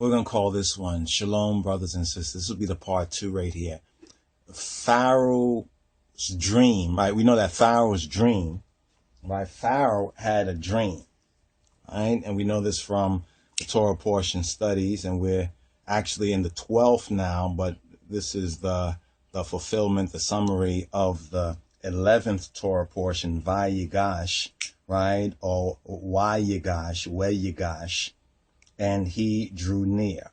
We're going to call this one Shalom, brothers and sisters. This will be the part 2 right here. Pharaoh's dream, right? We know that Pharaoh's dream, right? Pharaoh had a dream, right? And we know this from the Torah portion studies, and we're actually in the 12th now, but this is the fulfillment, the summary of the 11th Torah portion, Vayigash, right? Or Wayigash, Wayigash. And he drew near,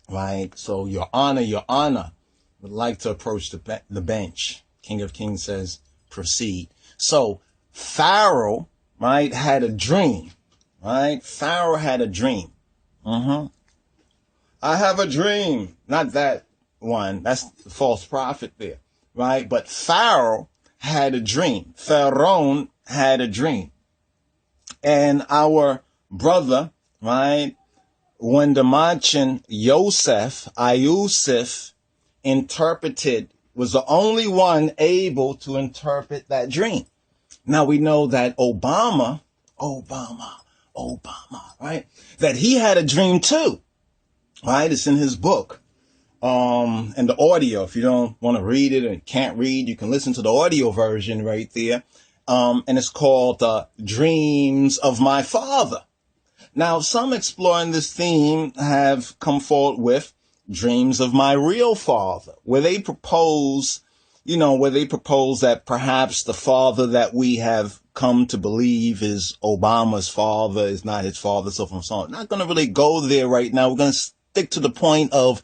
right? So, Your Honor, would like to approach the bench. King of Kings says, proceed. So, Pharaoh, right, had a dream, right? Pharaoh had a dream. I have a dream. Not that one. That's the false prophet there, right? But Pharaoh had a dream. Pharaoh had a dream. And our brother, right, when the merchant Yosef interpreted, was the only one able to interpret that dream. Now we know that Obama, right, that he had a dream too, right? It's in his book, and the audio. If you don't want to read it and can't read, you can listen to the audio version right there. And it's called Dreams of My Father. Now, some exploring this theme have come forward with Dreams of My Real Father, where they propose, that perhaps the father that we have come to believe is Obama's father is not his father, so forth and so on. Not going to really go there right now. We're going to stick to the point of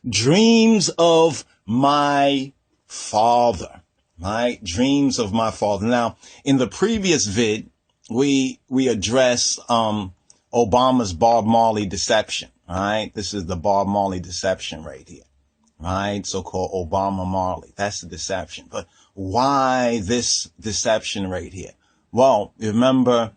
Dreams of My Father, right? Dreams of My Father. Now, in the previous vid, we addressed, Obama's Bob Marley deception, right? This is the Bob Marley deception right here, right? So-called Obama Marley. That's the deception. But why this deception right here? Well, remember,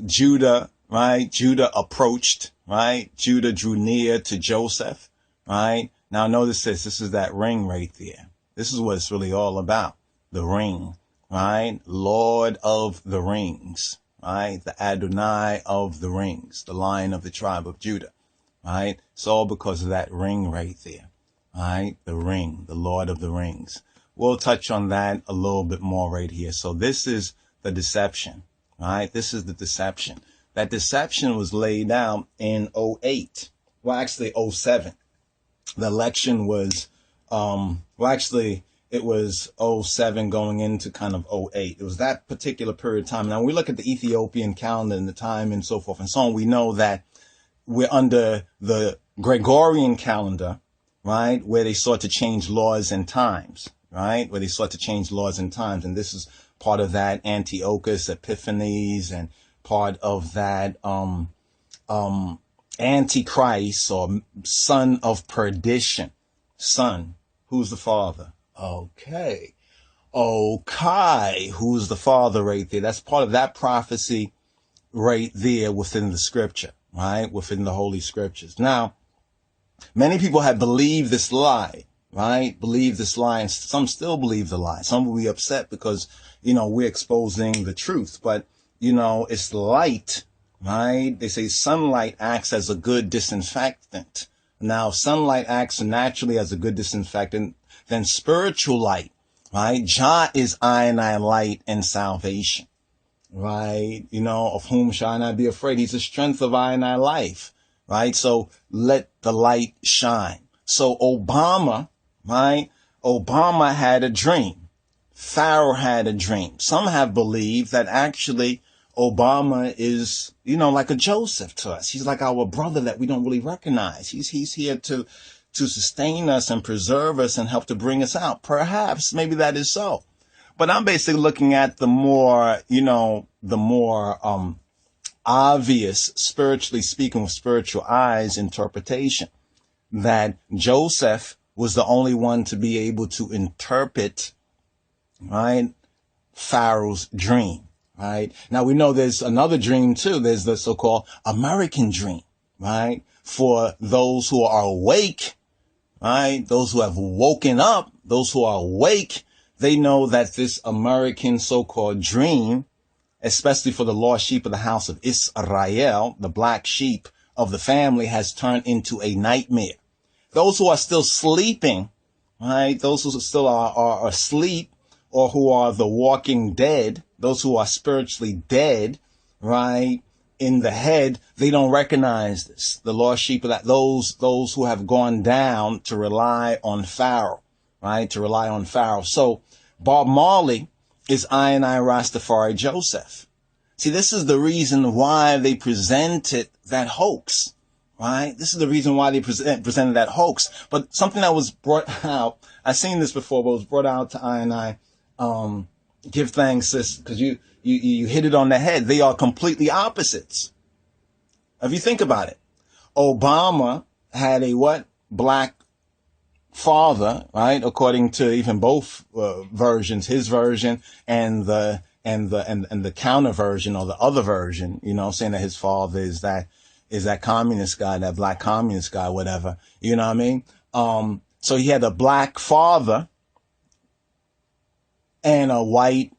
Judah, right? Judah approached, right? Judah drew near to Joseph, right? Now notice this. This is that ring right there. This is what it's really all about. The ring, right? Lord of the Rings. Right? The Adonai of the rings, the Lion of the tribe of Judah, right? It's all because of that ring right there, right? The ring, the Lord of the Rings. We'll touch on that a little bit more right here. So this is the deception, right? This is the deception. That deception was laid out in 08. Well, actually 07. The election was, it was 07 going into kind of 08. It was that particular period of time. Now, when we look at the Ethiopian calendar and the time and so forth and so on, we know that we're under the Gregorian calendar, right, where they sought to change laws and times, right, where they sought to change laws and times. And this is part of that Antiochus Epiphanes and part of that Antichrist or son of perdition. Son, who's the father? Okay. Who's the father right there? That's part of that prophecy right there within the scripture, right? Within the Holy Scriptures. Now, many people have believed this lie, right? Believe this lie, and some still believe the lie. Some will be upset because, we're exposing the truth, but, it's light, right? They say sunlight acts as a good disinfectant. Now, sunlight acts naturally as a good disinfectant. Then spiritual light, right? Jah is I and I light and salvation, right? Of whom shall I not be afraid? He's the strength of I and I life, right? So let the light shine. So Obama, right? Obama had a dream. Pharaoh had a dream. Some have believed that actually Obama is, like a Joseph to us. He's like our brother that we don't really recognize. He's here to sustain us and preserve us and help to bring us out. Perhaps, maybe that is so. But I'm basically looking at the more obvious, spiritually speaking, with spiritual eyes, interpretation that Joseph was the only one to be able to interpret, right, Pharaoh's dream, right? Now we know there's another dream too. There's the so-called American dream, right? For those who are awake, right? Those who have woken up, those who are awake, they know that this American so-called dream, especially for the lost sheep of the house of Israel, the black sheep of the family has turned into a nightmare. Those who are still sleeping, right? Those who still are asleep, or who are the walking dead, those who are spiritually dead, right? In the head, they don't recognize this. The lost sheep of that, those who have gone down to rely on Pharaoh, right? To rely on Pharaoh. So Bob Marley is I RasTafari Joseph. See, this is the reason why they presented that hoax, right? This is the reason why they presented that hoax. But something that was brought out, I've seen this before, but it was brought out to I give thanks, sis, because you hit it on the head. They are completely opposites. If you think about it, Obama had a what? Black father, right? According to even both versions, his version and the counter version, or the other version, you know, saying that his father is that communist guy, that black communist guy, whatever, you know what I mean? So he had a black father and a white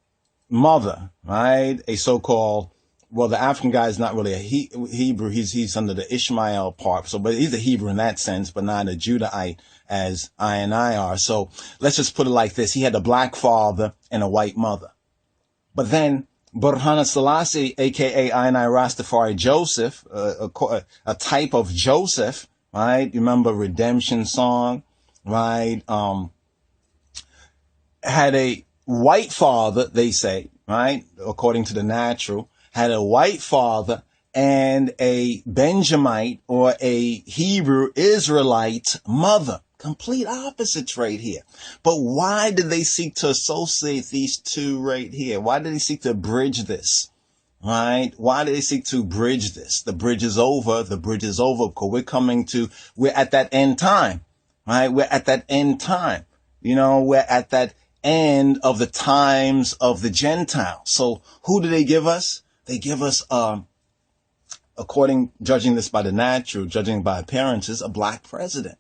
mother, right? A so-called, well, the African guy is not really a Hebrew. He's under the Ishmael part. So, but he's a Hebrew in that sense, but not a Judahite as I are. So let's just put it like this. He had a black father and a white mother. But then Burhana Selassie, aka I RasTafari Joseph, a type of Joseph, right? You remember Redemption song, right? Had a white father, they say, right? According to the natural, had a white father and a Benjamite or a Hebrew Israelite mother. Complete opposites right here. But why did they seek to associate these two right here? Why did they seek to bridge this? Right? Why did they seek to bridge this? The bridge is over. The bridge is over because we're at that end time, right? We're at that end time. You know, we're at that end of the times of the Gentiles. So who do they give us? They give us, judging this by the natural, judging by appearances, a black president,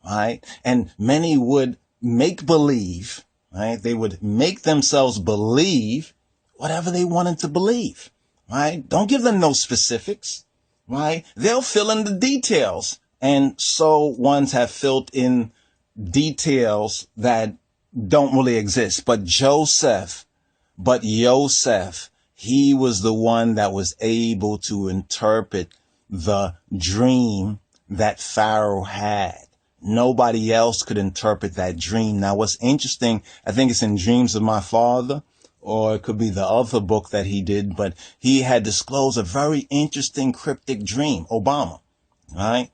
right? And many would make believe, right? They would make themselves believe whatever they wanted to believe, right? Don't give them no specifics, right? They'll fill in the details. And so ones have filled in details that don't really exist. But Joseph, he was the one that was able to interpret the dream that Pharaoh had. Nobody else could interpret that dream. Now, what's interesting, I think it's in Dreams of My Father, or it could be the other book that he did, but he had disclosed a very interesting cryptic dream, Obama, right?